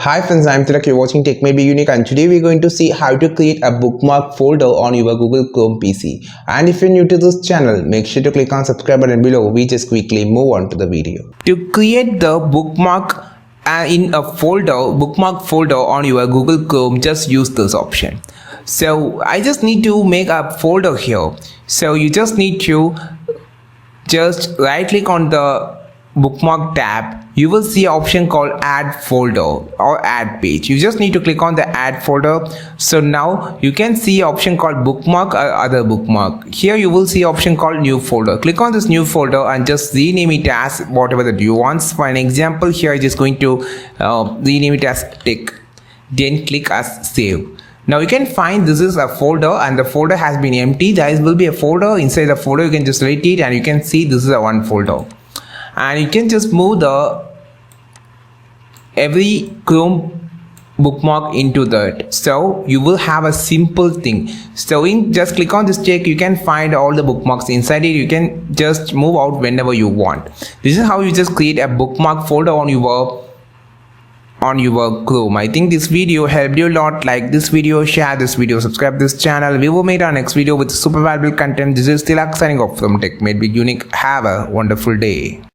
Hi friends, I'm Tilak, you're watching Tech May Be Unique, and today we're going to see how to create a bookmark folder on your Google Chrome PC. And if you're new to this channel, make sure to click on subscribe button below. We just quickly move on to the video. To create the bookmark in a bookmark folder on your Google Chrome, just use this option. So I just need to make a folder here. So you just need to just right click on the bookmark tab. You will see an option called add folder or add page. You just need to click on the add folder. So now you can see an option called bookmark or other bookmark. Here you will see an option called new folder. Click on this new folder and just rename it as whatever that you want. For an example, here I'm just going to rename it as tech. Then click as save. Now you can find this is a folder and the folder has been empty. There will be a folder. Inside the folder you can just write it and you can see this is a one folder. And you can just move every Chrome bookmark into that. So you will have a simple thing. So just click on this check, you can find all the bookmarks inside it. You can just move out whenever you want. This is how you just create a bookmark folder on your Chrome. I think this video helped you a lot. Like this video, share this video, subscribe this channel. We will meet our next video with super valuable content. This is Tilak signing off from Tech Made Big Unique. Have a wonderful day.